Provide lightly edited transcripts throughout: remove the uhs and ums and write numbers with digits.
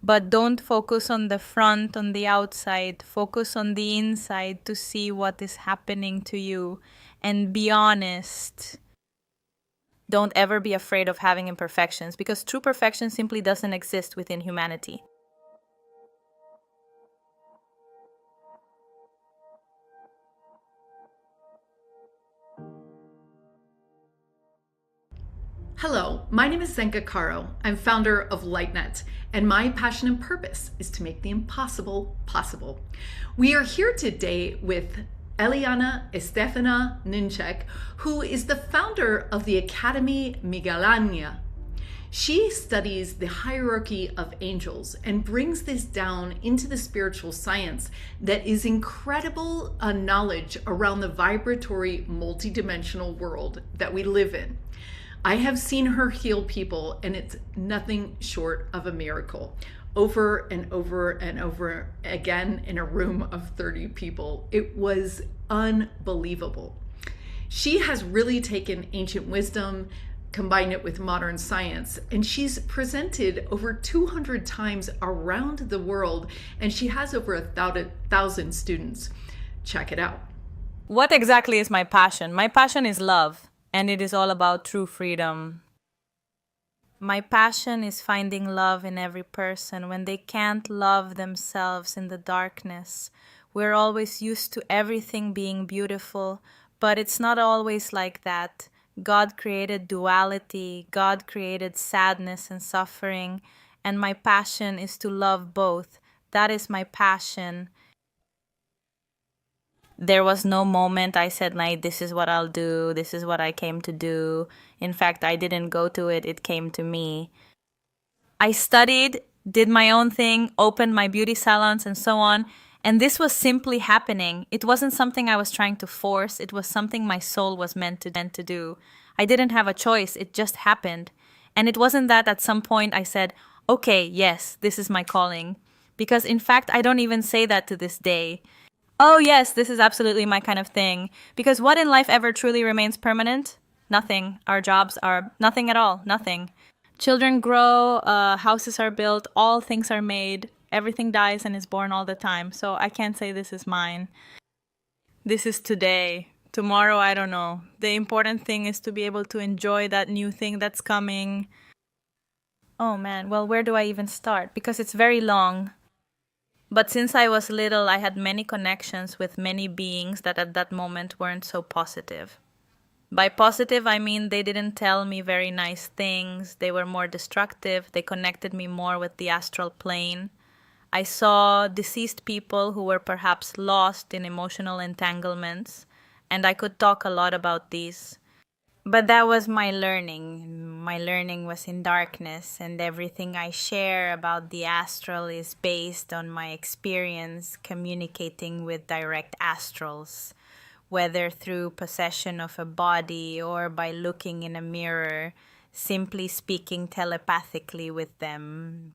But don't focus on the front, on the outside. Focus on the inside to see what is happening to you. And be honest. Don't ever be afraid of having imperfections, because true perfection simply doesn't exist within humanity. Hello, my name is Zenka Caro. I'm founder of LightNet, and my passion and purpose is to make the impossible possible. We are here today with Eliana Estefanía Wnetrzak, who is the founder of the Academia Migueliana. She studies the hierarchy of angels and brings this down into the spiritual science that is incredible knowledge around the vibratory multidimensional world that we live in. I have seen her heal people, and it's nothing short of a miracle. Over and over and over again in a room of 30 people. It was unbelievable. She has really taken ancient wisdom, combined it with modern science, and she's presented over 200 times around the world, and she has over 1,000 students. Check it out. What exactly is my passion? My passion is love. And it is all about true freedom. My passion is finding love in every person when they can't love themselves in the darkness. We're always used to everything being beautiful, but it's not always like that. God created duality, God created sadness and suffering, and my passion is to love both. That is my passion. There was no moment I said, like, this is what I'll do, this is what I came to do. In fact, I didn't go to it, it came to me. I studied, did my own thing, opened my beauty salons and so on, and this was simply happening. It wasn't something I was trying to force, it was something my soul was meant to do. I didn't have a choice, it just happened. And it wasn't that at some point I said, okay, yes, this is my calling. Because in fact, I don't even say that to this day. Oh yes, this is absolutely my kind of thing. Because what in life ever truly remains permanent? Nothing. Our jobs are nothing at all. Nothing. Children grow, houses are built, all things are made, everything dies and is born all the time. So I can't say this is mine. This is today. Tomorrow, I don't know. The important thing is to be able to enjoy that new thing that's coming. Oh man, well, where do I even start? Because it's very long. But since I was little, I had many connections with many beings that at that moment weren't so positive. By positive, I mean they didn't tell me very nice things. They were more destructive. They connected me more with the astral plane. I saw deceased people who were perhaps lost in emotional entanglements, and I could talk a lot about these. But that was my learning. My learning was in darkness, and everything I share about the astral is based on my experience communicating with direct astrals, whether through possession of a body or by looking in a mirror, simply speaking telepathically with them.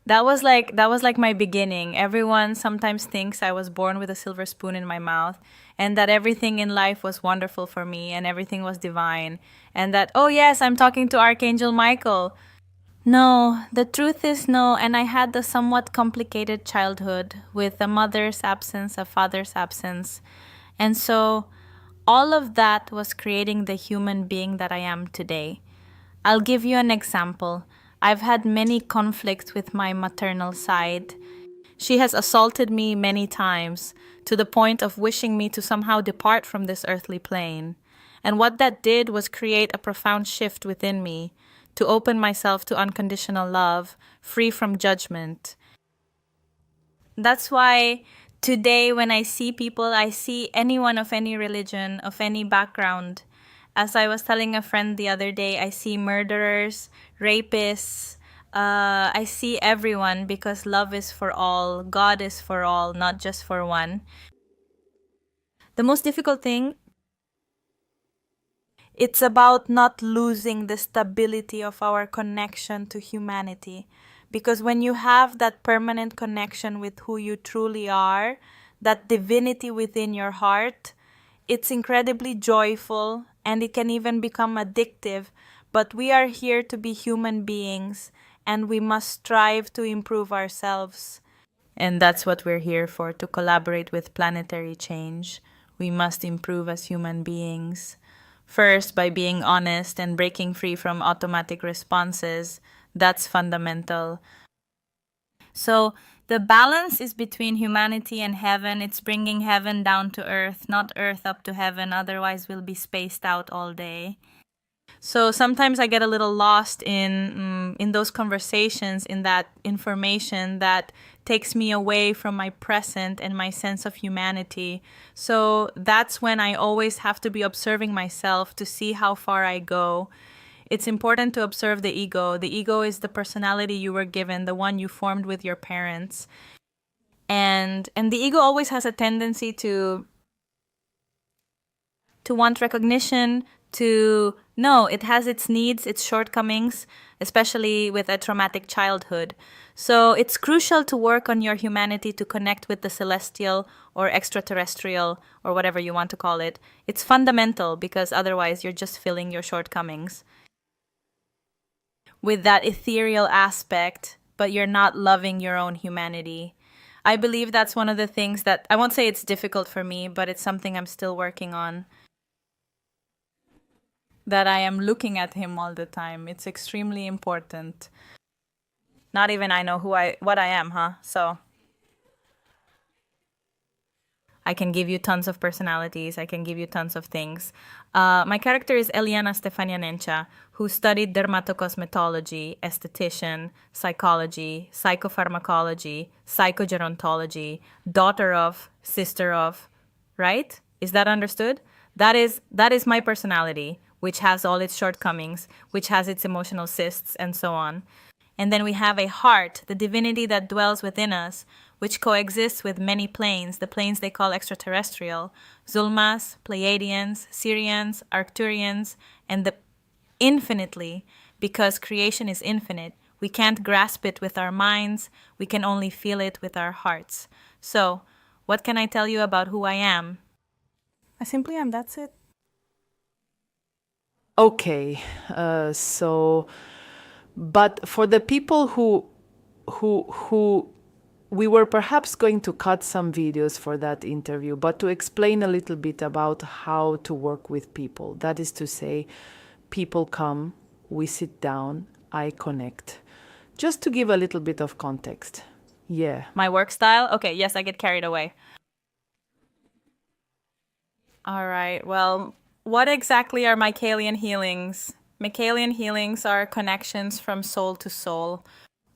That was like my beginning. Everyone sometimes thinks I was born with a silver spoon in my mouth, and that everything in life was wonderful for me and everything was divine, and that, oh yes, I'm talking to Archangel Michael. No, the truth is no, and I had a somewhat complicated childhood with a mother's absence, a father's absence. And so all of that was creating the human being that I am today. I'll give you an example. I've had many conflicts with my maternal side. She has assaulted me many times, to the point of wishing me to somehow depart from this earthly plane. And what that did was create a profound shift within me, to open myself to unconditional love, free from judgment. That's why today when I see people, I see anyone of any religion, of any background. As I was telling a friend the other day, I see murderers, rapists. I see everyone, because love is for all, God is for all, not just for one. The most difficult thing, it's about not losing the stability of our connection to humanity. Because when you have that permanent connection with who you truly are, that divinity within your heart, it's incredibly joyful, and it can even become addictive. But we are here to be human beings, and we must strive to improve ourselves. And that's what we're here for, to collaborate with planetary change. We must improve as human beings. First, by being honest and breaking free from automatic responses. That's fundamental. So, the balance is between humanity and heaven. It's bringing heaven down to earth, not earth up to heaven. Otherwise, we'll be spaced out all day. So sometimes I get a little lost in those conversations, in that information that takes me away from my present and my sense of humanity. So that's when I always have to be observing myself to see how far I go. It's important to observe the ego. The ego is the personality you were given, the one you formed with your parents. And the ego always has a tendency to want recognition, it has its needs, its shortcomings, especially with a traumatic childhood. So it's crucial to work on your humanity, to connect with the celestial or extraterrestrial or whatever you want to call it. It's fundamental, because otherwise you're just filling your shortcomings with that ethereal aspect, but you're not loving your own humanity. I believe that's one of the things that, I won't say it's difficult for me, but it's something I'm still working on. That I am looking at him all the time. It's extremely important. Not even I know what I am, huh? So I can give you tons of personalities. I can give you tons of things. My character is Eliana Estefanía Wnetrzak, who studied dermatocosmetology, esthetician, psychology, psychopharmacology, psychogerontology, daughter of, sister of, right? Is that understood? That is my personality, which has all its shortcomings, which has its emotional cysts, and so on. And then we have a heart, the divinity that dwells within us, which coexists with many planes, the planes they call extraterrestrial, Zulmas, Pleiadians, Syrians, Arcturians, and the infinitely, because creation is infinite. We can't grasp it with our minds, we can only feel it with our hearts. So, what can I tell you about who I am? I simply am, that's it. Okay, but for the people who we were perhaps going to cut some videos for that interview, but to explain a little bit about how to work with people. That is to say, people come, we sit down, I connect. Just to give a little bit of context. Yeah. My work style? Okay, yes, I get carried away. All right, well, what exactly are Miguelian healings? Miguelian healings are connections from soul to soul.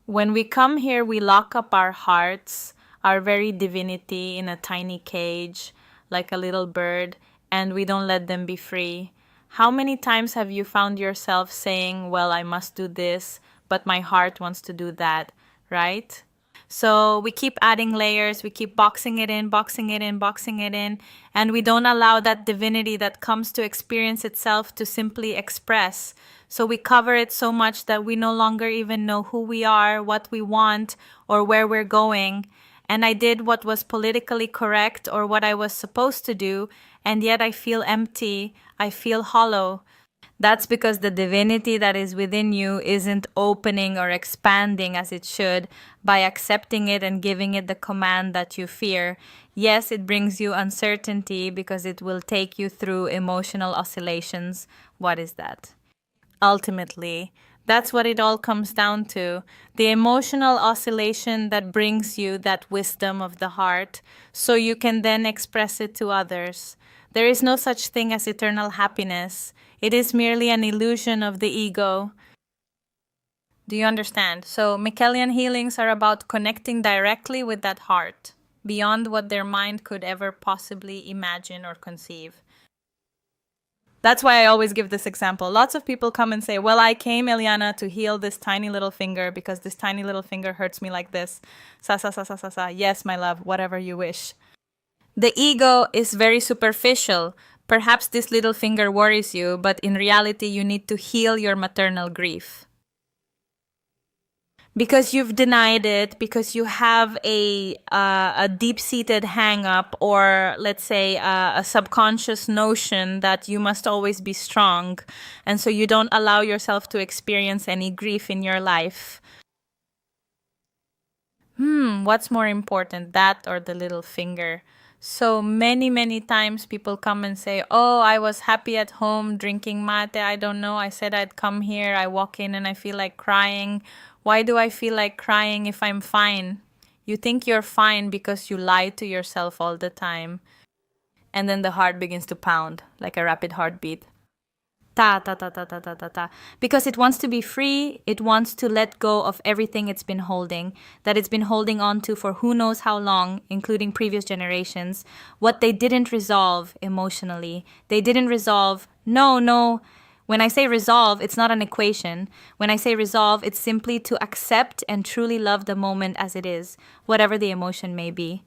When we come here, we lock up our hearts, our very divinity, in a tiny cage, like a little bird, and we don't let them be free. How many times have you found yourself saying, well, I must do this, but my heart wants to do that, right? So we keep adding layers, we keep boxing it in, boxing it in, boxing it in, and we don't allow that divinity that comes to experience itself to simply express. So we cover it so much that we no longer even know who we are, what we want, or where we're going. And I did what was politically correct or what I was supposed to do, and yet I feel empty, I feel hollow. That's because the divinity that is within you isn't opening or expanding as it should by accepting it and giving it the command that you fear. Yes, it brings you uncertainty because it will take you through emotional oscillations. What is that? Ultimately, that's what it all comes down to. The emotional oscillation that brings you that wisdom of the heart, so you can then express it to others. There is no such thing as eternal happiness. It is merely an illusion of the ego. Do you understand? So Miguelian healings are about connecting directly with that heart, beyond what their mind could ever possibly imagine or conceive. That's why I always give this example. Lots of people come and say, well, I came, Eliana, to heal this tiny little finger because this tiny little finger hurts me like this. Sa, sa, sa, sa, sa, sa. Yes, my love, whatever you wish. The ego is very superficial. Perhaps this little finger worries you, but in reality, you need to heal your maternal grief. Because you've denied it, because you have a deep-seated hang-up, or let's say a subconscious notion that you must always be strong, and so you don't allow yourself to experience any grief in your life. What's more important, that or the little finger? So many times people come and say, oh, I was happy at home drinking mate. I don't know. I said I'd come here. I walk in and I feel like crying. Why do I feel like crying if I'm fine? You think you're fine because you lie to yourself all the time. And then the heart begins to pound like a rapid heartbeat. Ta, ta, ta, ta, ta, ta, ta, ta. Because it wants to be free, it wants to let go of everything it's been holding, that it's been holding on to for who knows how long, including previous generations, what they didn't resolve emotionally. They didn't resolve, no. When I say resolve, it's not an equation. When I say resolve, it's simply to accept and truly love the moment as it is, whatever the emotion may be,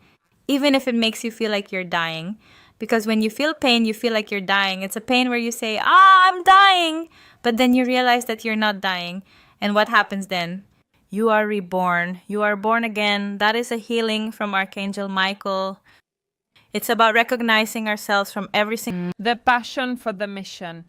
even if it makes you feel like you're dying. Because when you feel pain, you feel like you're dying. It's a pain where you say, I'm dying. But then you realize that you're not dying. And what happens then? You are reborn. You are born again. That is a healing from Archangel Michael. It's about recognizing ourselves from every single... The passion for the mission.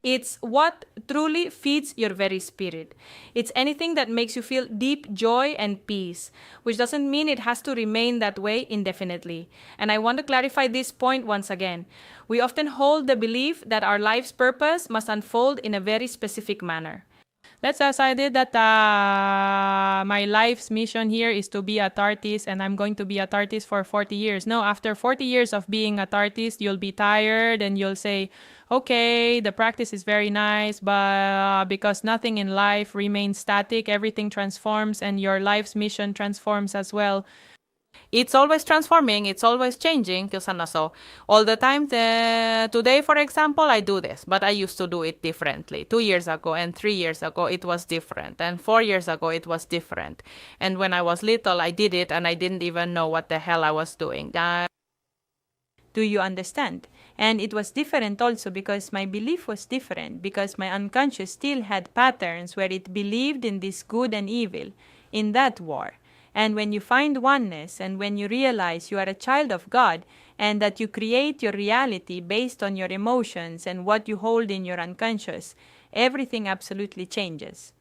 It's what truly feeds your very spirit. It's anything that makes you feel deep joy and peace, which doesn't mean it has to remain that way indefinitely. And I want to clarify this point once again. We often hold the belief that our life's purpose must unfold in a very specific manner. Let's decided that my life's mission here is to be a artist and I'm going to be a artist for 40 years. No, after 40 years of being a artist, you'll be tired and you'll say, okay, the practice is very nice, but because nothing in life remains static, everything transforms and your life's mission transforms as well. It's always transforming, it's always changing, so all the time. Today, for example, I do this, but I used to do it differently. 2 years ago and 3 years ago, it was different. And 4 years ago, it was different. And when I was little, I did it and I didn't even know what the hell I was doing. Do you understand? And it was different also because my belief was different, because my unconscious still had patterns where it believed in this good and evil, in that war. And when you find oneness and when you realize you are a child of God and that you create your reality based on your emotions and what you hold in your unconscious, everything absolutely changes.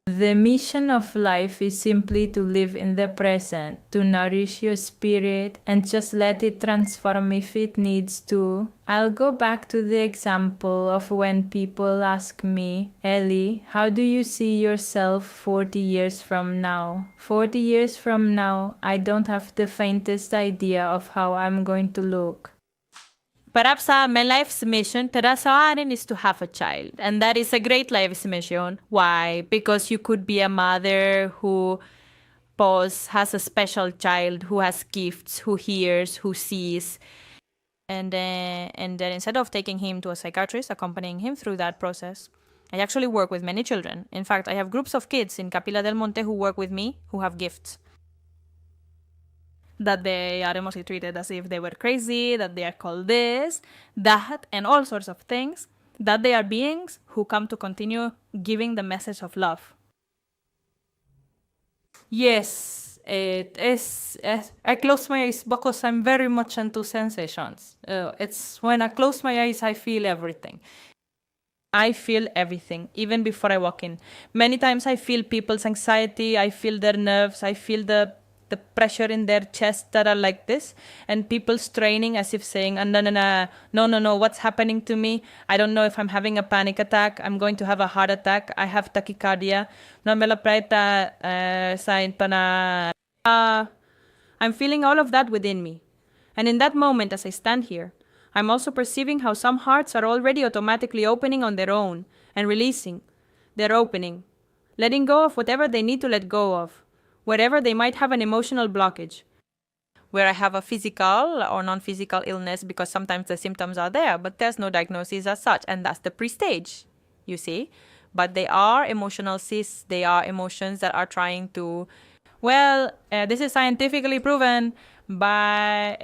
The mission of life is simply to live in the present, to nourish your spirit and just let it transform if it needs to. I'll go back to the example of when people ask me, Ellie, how do you see yourself 40 years from now? 40 years from now, I don't have the faintest idea of how I'm going to look. Perhaps my life's mission is to have a child. And that is a great life's mission. Why? Because you could be a mother who has a special child, who has gifts, who hears, who sees. And then instead of taking him to a psychiatrist, accompanying him through that process, I actually work with many children. In fact, I have groups of kids in Capilla del Monte who work with me, who have gifts. That they are emotionally treated as if they were crazy, that they are called this, that, and all sorts of things, that they are beings who come to continue giving the message of love. Yes, it is. I close my eyes because I'm very much into sensations. It's when I close my eyes, I feel everything. I feel everything, even before I walk in. Many times I feel people's anxiety, I feel their nerves, I feel the pressure in their chest that are like this, and people straining as if saying, no, what's happening to me? I don't know if I'm having a panic attack. I'm going to have a heart attack. I have tachycardia. I'm feeling all of that within me. And in that moment, as I stand here, I'm also perceiving how some hearts are already automatically opening on their own and releasing. They're opening, letting go of whatever they need to let go of, wherever they might have an emotional blockage. Where I have a physical or non-physical illness, because sometimes the symptoms are there, but there's no diagnosis as such, and that's the pre-stage, you see. But they are emotional cysts, they are emotions that are trying to, this is scientifically proven by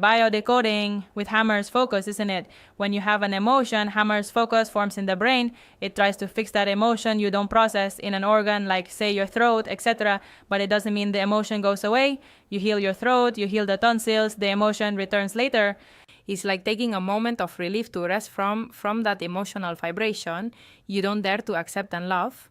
biodecoding with Hammer's focus, isn't it? When you have an emotion, Hammer's focus forms in the brain. It tries to fix that emotion you don't process in an organ like, say, your throat, etc. But it doesn't mean the emotion goes away. You heal your throat, you heal the tonsils, the emotion returns later. It's like taking a moment of relief to rest from that emotional vibration you don't dare to accept and love.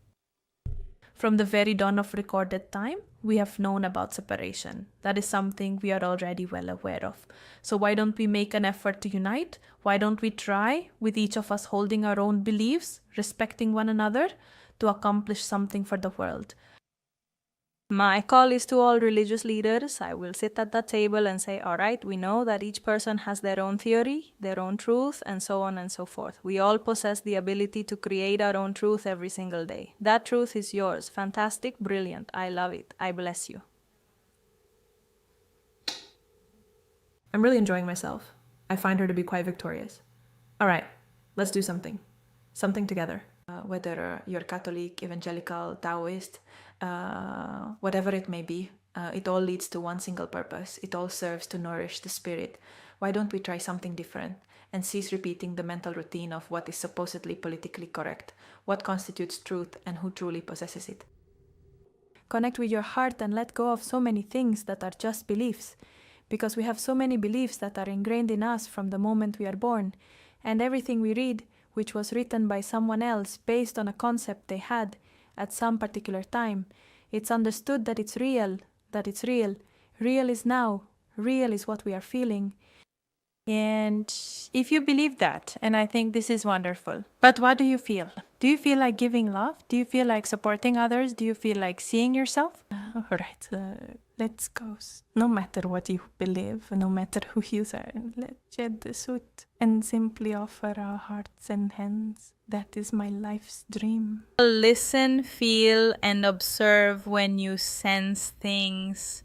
From the very dawn of recorded time, we have known about separation. That is something we are already well aware of. So why don't we make an effort to unite? Why don't we try, with each of us holding our own beliefs, respecting one another, to accomplish something for the world? My call is to all religious leaders. I will sit at that table and say, all right, we know that each person has their own theory, their own truth, and so on and so forth. We all possess the ability to create our own truth every single day. That truth is yours. Fantastic, brilliant. I love it. I bless you. I'm really enjoying myself. I find her to be quite victorious. All right, let's do something. Something together. Whether you're Catholic, evangelical, Taoist, whatever it may be, it all leads to one single purpose. It all serves to nourish the spirit. Why don't we try something different and cease repeating the mental routine of what is supposedly politically correct, what constitutes truth, and who truly possesses it? Connect with your heart and let go of so many things that are just beliefs, because we have so many beliefs that are ingrained in us from the moment we are born, and everything we read, which was written by someone else based on a concept they had at some particular time, it's understood that it's real, real is now, real is what we are feeling. And if you believe that, and I think this is wonderful, but what do you feel? Do you feel like giving love? Do you feel like supporting others? Do you feel like seeing yourself? All right, let's go. No matter what you believe, no matter who you are, let's shed the suit and simply offer our hearts and hands. That is my life's dream. Listen, feel, and observe when you sense things.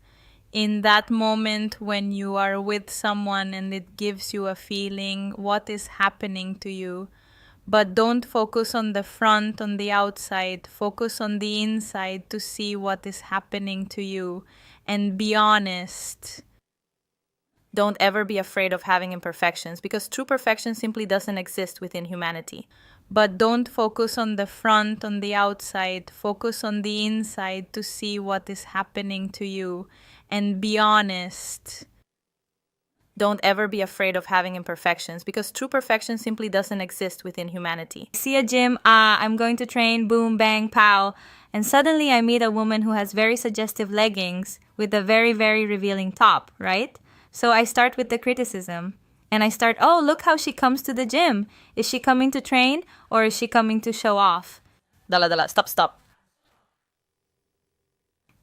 In that moment when you are with someone and it gives you a feeling, what is happening to you? But don't focus on the front, on the outside. Focus on the inside to see what is happening to you. And be honest. Don't ever be afraid of having imperfections, because true perfection simply doesn't exist within humanity. But don't focus on the front, on the outside. Focus on the inside to see what is happening to you. And be honest. Don't ever be afraid of having imperfections, because true perfection simply doesn't exist within humanity. See a gym, I'm going to train, boom, bang, pow. And suddenly I meet a woman who has very suggestive leggings with a very, very revealing top, right? So I start with the criticism. And I start, oh, look how she comes to the gym. Is she coming to train or is she coming to show off? Dala, stop.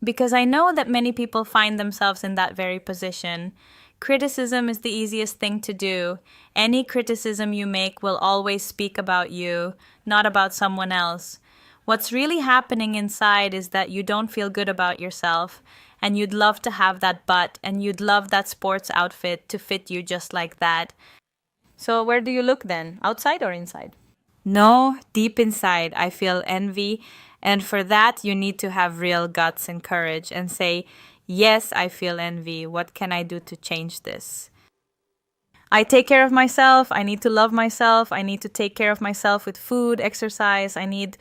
Because I know that many people find themselves in that very position. Criticism is the easiest thing to do. Any criticism you make will always speak about you, not about someone else. What's really happening inside is that you don't feel good about yourself, and you'd love to have that butt, and you'd love that sports outfit to fit you just like that. So where do you look then? Outside or inside? No, deep inside, I feel envy. And for that, you need to have real guts and courage and say, yes, I feel envy. What can I do to change this? I take care of myself. I need to love myself. I need to take care of myself with food, exercise. I need,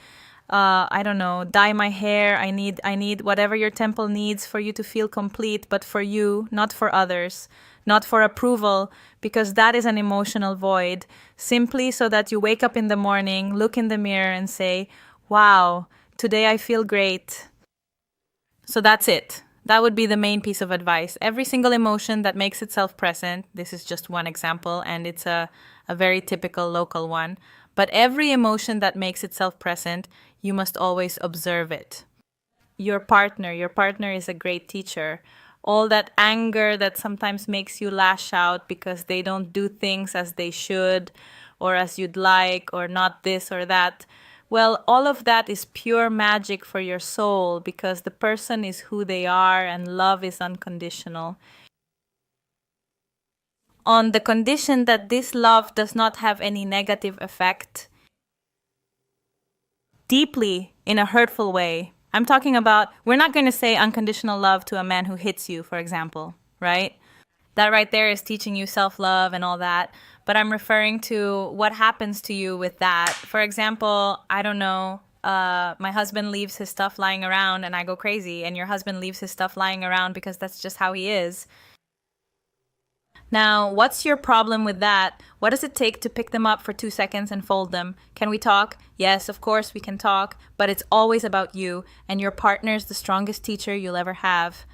dye my hair. I need whatever your temple needs for you to feel complete, but for you, not for others, not for approval, because that is an emotional void. Simply so that you wake up in the morning, look in the mirror and say, wow, today I feel great. So that's it. That would be the main piece of advice. Every single emotion that makes itself present, this is just one example, and it's a very typical local one, but every emotion that makes itself present, you must always observe it. Your partner is a great teacher. All that anger that sometimes makes you lash out because they don't do things as they should, or as you'd like, or not this or that, well, all of that is pure magic for your soul, because the person is who they are and love is unconditional. On the condition that this love does not have any negative effect, deeply in a hurtful way. I'm talking about, we're not going to say unconditional love to a man who hits you, for example, right? That right there is teaching you self-love and all that. But I'm referring to what happens to you with that. For example, I don't know, my husband leaves his stuff lying around and I go crazy, and your husband leaves his stuff lying around because that's just how he is. Now, what's your problem with that? What does it take to pick them up for 2 seconds and fold them? Can we talk? Yes, of course we can talk, but it's always about you, and your partner's the strongest teacher you'll ever have.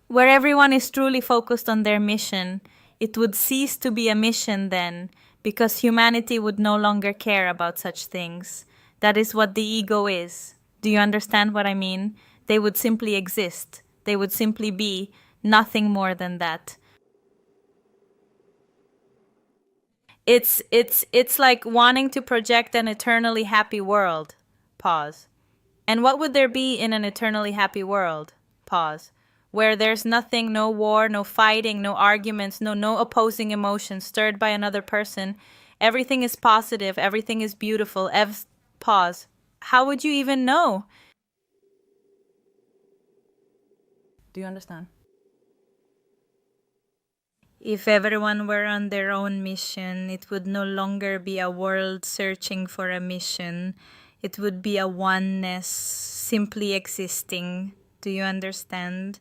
Where everyone is truly focused on their mission, it would cease to be a mission then, because humanity would no longer care about such things. That is what the ego is. Do you understand what I mean? They would simply exist. They would simply be, nothing more than that. It's like wanting to project an eternally happy world. Pause. And what would there be in an eternally happy world? Pause. Where there's nothing, no war, no fighting, no arguments, no opposing emotions stirred by another person. Everything is positive, everything is beautiful. Pause. How would you even know? Do you understand? If everyone were on their own mission, it would no longer be a world searching for a mission. It would be a oneness simply existing. Do you understand?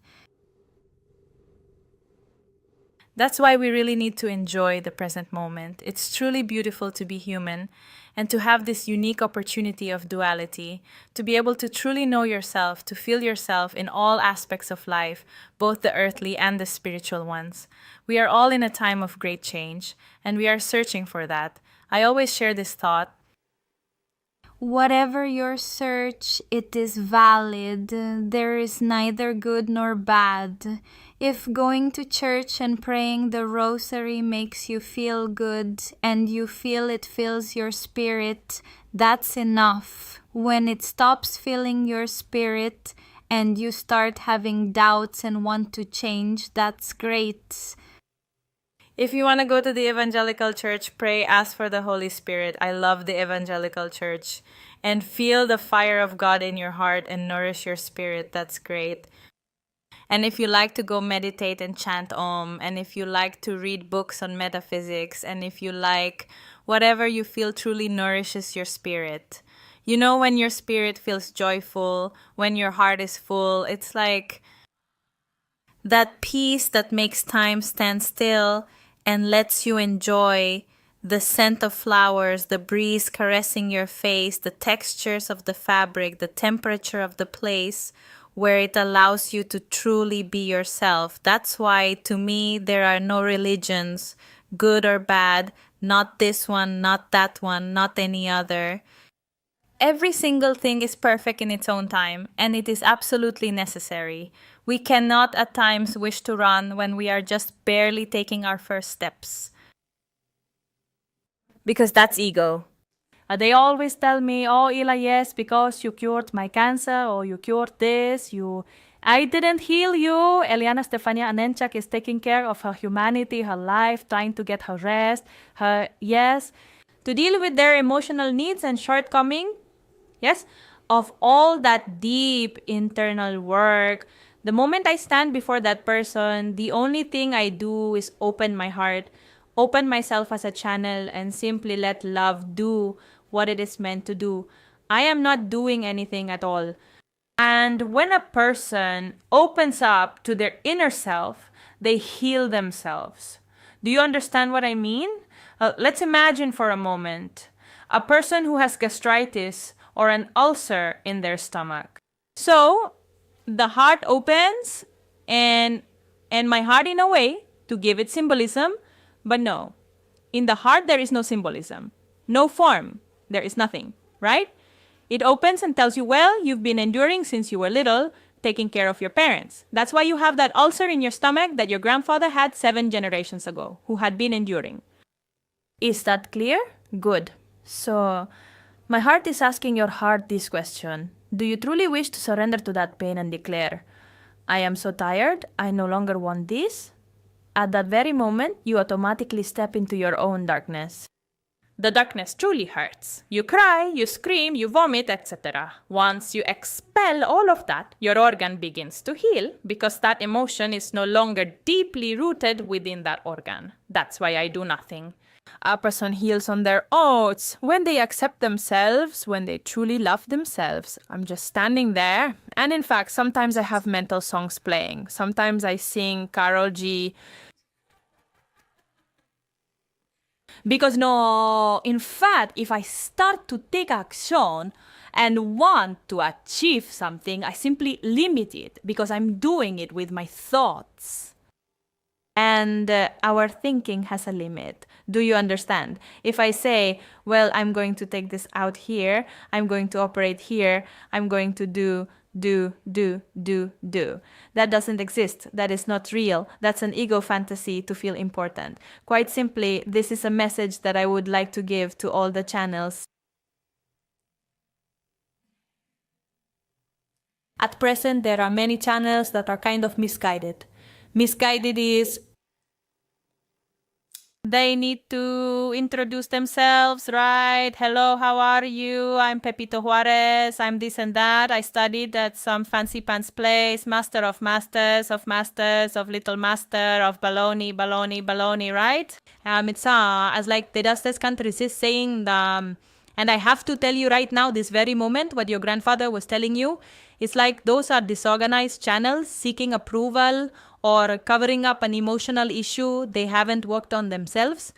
That's why we really need to enjoy the present moment. It's truly beautiful to be human and to have this unique opportunity of duality, to be able to truly know yourself, to feel yourself in all aspects of life, both the earthly and the spiritual ones. We are all in a time of great change, and we are searching for that. I always share this thought. Whatever your search, it is valid. There is neither good nor bad. If going to church and praying the rosary makes you feel good and you feel it fills your spirit, that's enough. When it stops filling your spirit and you start having doubts and want to change, that's great. If you want to go to the evangelical church, pray, ask for the Holy Spirit. I love the evangelical church. And feel the fire of God in your heart and nourish your spirit. That's great. And if you like to go meditate and chant Om, and if you like to read books on metaphysics, and if you like whatever you feel truly nourishes your spirit. You know, when your spirit feels joyful, when your heart is full, it's like that peace that makes time stand still and lets you enjoy the scent of flowers, the breeze caressing your face, the textures of the fabric, the temperature of the place, where it allows you to truly be yourself. That's why, to me, there are no religions, good or bad, not this one, not that one, not any other. Every single thing is perfect in its own time, and it is absolutely necessary. We cannot at times wish to run when we are just barely taking our first steps. Because that's ego. They always tell me, oh, Ila, yes, because you cured my cancer, or you cured this, I didn't heal you. Eliana Estefanía Wnetrzak is taking care of her humanity, her life, trying to get her rest, to deal with their emotional needs and shortcoming, yes, of all that deep internal work. The moment I stand before that person, the only thing I do is open my heart, open myself as a channel, and simply let love do what it is meant to do. I am not doing anything at all. And when a person opens up to their inner self, they heal themselves. Do you understand what I mean? Let's imagine for a moment a person who has gastritis or an ulcer in their stomach. So the heart opens, and my heart, in a way, to give it symbolism, but no. In the heart, there is no symbolism, no form. There is nothing, right? It opens and tells you, well, you've been enduring since you were little, taking care of your parents. That's why you have that ulcer in your stomach that your grandfather had 7 generations ago, who had been enduring. Is that clear? Good. So, my heart is asking your heart this question. Do you truly wish to surrender to that pain and declare, I am so tired, I no longer want this? At that very moment, you automatically step into your own darkness. The darkness truly hurts. You cry, you scream, you vomit, etc. Once you expel all of that, your organ begins to heal because that emotion is no longer deeply rooted within that organ. That's why I do nothing. A person heals on their own when they accept themselves, when they truly love themselves. I'm just standing there And in fact, sometimes I have mental songs playing. Sometimes I sing Karol G. Because no, in fact, if I start to take action and want to achieve something, I simply limit it because I'm doing it with my thoughts. And our thinking has a limit. Do you understand? If I say, well, I'm going to take this out here, I'm going to operate here, I'm going to do. That doesn't exist. That is not real. That's an ego fantasy to feel important. Quite simply, this is a message that I would like to give to all the channels. At present, there are many channels that are kind of misguided. Misguided is they need to introduce themselves, right? Hello, how are you? I'm Pepito Juarez. I'm this and that. I studied at some fancy pants place, master of masters, of little master, of baloney, right? It's as like the Dustes countries is saying and I have to tell you right now, this very moment, what your grandfather was telling you, it's like those are disorganized channels seeking approval or covering up an emotional issue they haven't worked on themselves.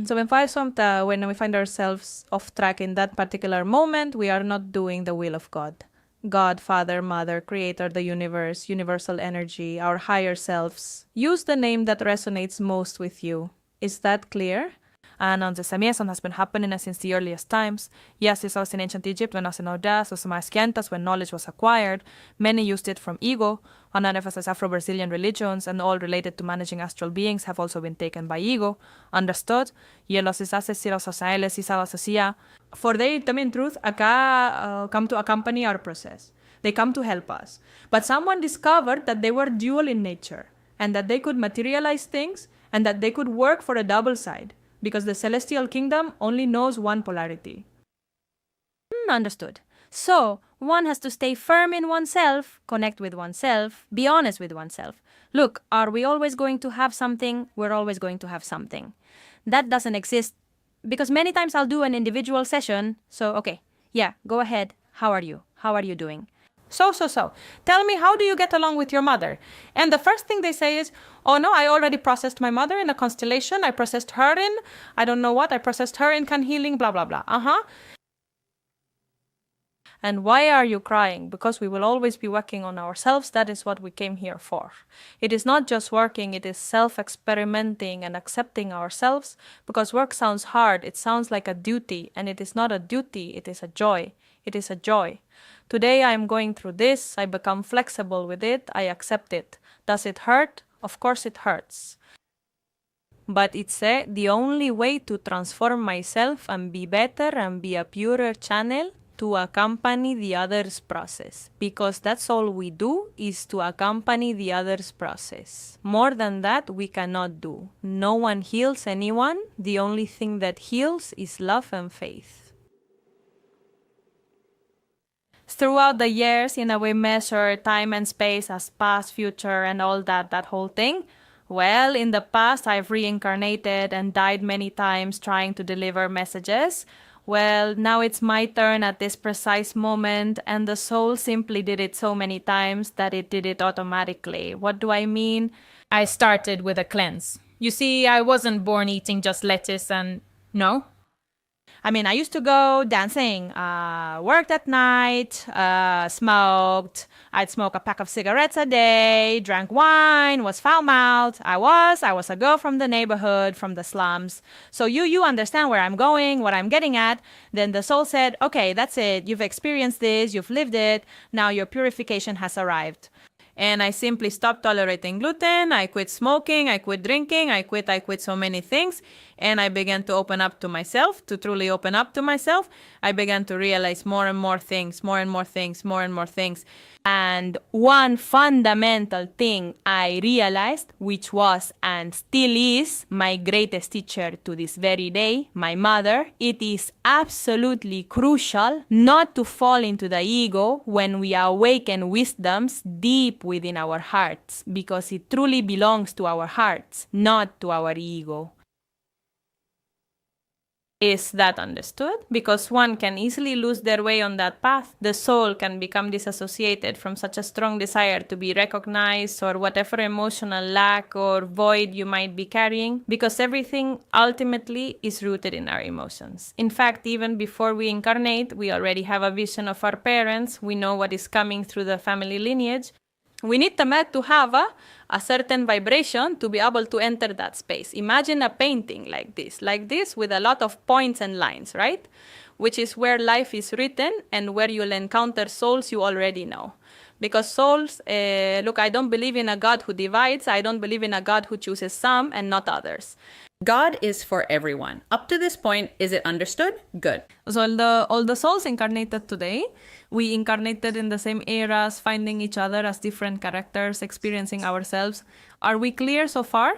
So when we find ourselves off track in that particular moment, we are not doing the will of God. God, Father, Mother, Creator, the universe, universal energy, our higher selves. Use the name that resonates most with you. Is that clear? And Anzesamiason has been happening since the earliest times. Yes, this was in ancient Egypt when was in Odas, was Maskiantas, when knowledge was acquired. Many used it from ego. Anarefas Afro-Brazilian religions and all related to managing astral beings have also been taken by ego. Understood? For they, in truth, come to accompany our process. They come to help us. But someone discovered that they were dual in nature and that they could materialize things and that they could work for a double side. Because the celestial kingdom only knows one polarity. Understood. So, one has to stay firm in oneself, connect with oneself, be honest with oneself. Look, are we always going to have something? We're always going to have something. That doesn't exist because many times I'll do an individual session. So, okay, yeah, go ahead. How are you? How are you doing? So. Tell me, how do you get along with your mother? And the first thing they say is, oh no, I already processed my mother in a constellation. I processed her in, I don't know what, I processed her in can healing, blah, blah, blah. And why are you crying? Because we will always be working on ourselves. That is what we came here for. It is not just working, it is self-experimenting and accepting ourselves. Because work sounds hard, it sounds like a duty, and it is not a duty, it is a joy. It is a joy. Today I am going through this, I become flexible with it, I accept it. Does it hurt? Of course it hurts. But it's the only way to transform myself and be better and be a purer channel to accompany the other's process. Because that's all we do is to accompany the other's process. More than that, we cannot do. No one heals anyone. The only thing that heals is love and faith. Throughout the years, we measure time and space as past, future, and all that whole thing. Well, in the past, I've reincarnated and died many times trying to deliver messages. Well, now it's my turn at this precise moment, and the soul simply did it so many times that it did it automatically. What do I mean? I started with a cleanse. You see, I wasn't born eating just lettuce and... No. I used to go dancing, worked at night, smoked. I'd smoke a pack of cigarettes a day, drank wine, was foul-mouthed. I was a girl from the neighborhood, from the slums. So you understand where I'm going, what I'm getting at. Then the soul said, okay, that's it. You've experienced this, you've lived it. Now your purification has arrived. And I simply stopped tolerating gluten. I quit smoking. I quit drinking. I quit so many things. And I began to open up to myself, to truly open up to myself. I began to realize more and more things, more and more things, more and more things. And one fundamental thing I realized, which was and still is my greatest teacher to this very day, my mother, it is absolutely crucial not to fall into the ego when we awaken wisdoms deep within our hearts, because it truly belongs to our hearts, not to our ego. Is that understood? Because one can easily lose their way on that path. The soul can become disassociated from such a strong desire to be recognized or whatever emotional lack or void you might be carrying, because everything ultimately is rooted in our emotions. In fact, even before we incarnate, we already have a vision of our parents. We know what is coming through the family lineage. We need the mat to have a certain vibration to be able to enter that space. Imagine a painting like this with a lot of points and lines, right? Which is where life is written and where you'll encounter souls you already know. Because souls, look, I don't believe in a God who divides. I don't believe in a God who chooses some and not others. God is for everyone. Up to this point, is it understood? Good. So all the souls incarnated today, we incarnated in the same eras, finding each other as different characters, experiencing ourselves. Are we clear so far?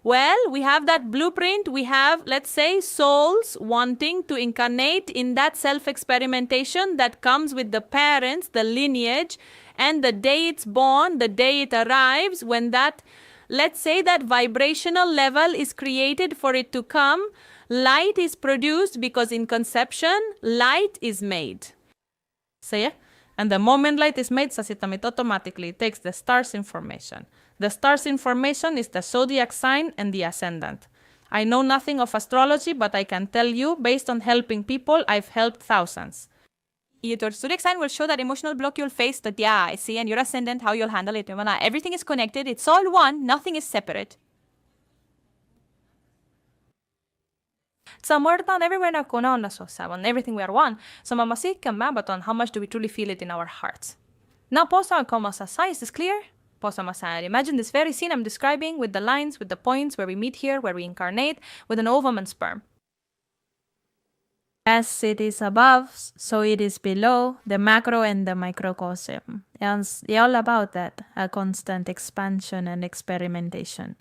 Well, we have that blueprint. We have, let's say, souls wanting to incarnate in that self-experimentation that comes with the parents, the lineage, and the day it's born, the day it arrives, when that, let's say, that vibrational level is created for it to come. Light is produced because in conception, light is made. See? And the moment light is made, it automatically takes the star's information. The star's information is the zodiac sign and the ascendant. I know nothing of astrology, but I can tell you, based on helping people, I've helped thousands. Your zodiac sign will show that emotional block you'll face, that I see, and your ascendant, how you'll handle it. Everything is connected. It's all one. Nothing is separate. Somewhere down everywhere na kuna on so seven, everything we are one. So mamasi can map on how much do we truly feel it in our hearts. Now posa como sa is this clear? Posa masaya. Imagine this very scene I'm describing with the lines, with the points where we meet here, where we incarnate, with an ovum and sperm. As it is above, so it is below, the macro and the microcosm. And it's all about that, a constant expansion and experimentation.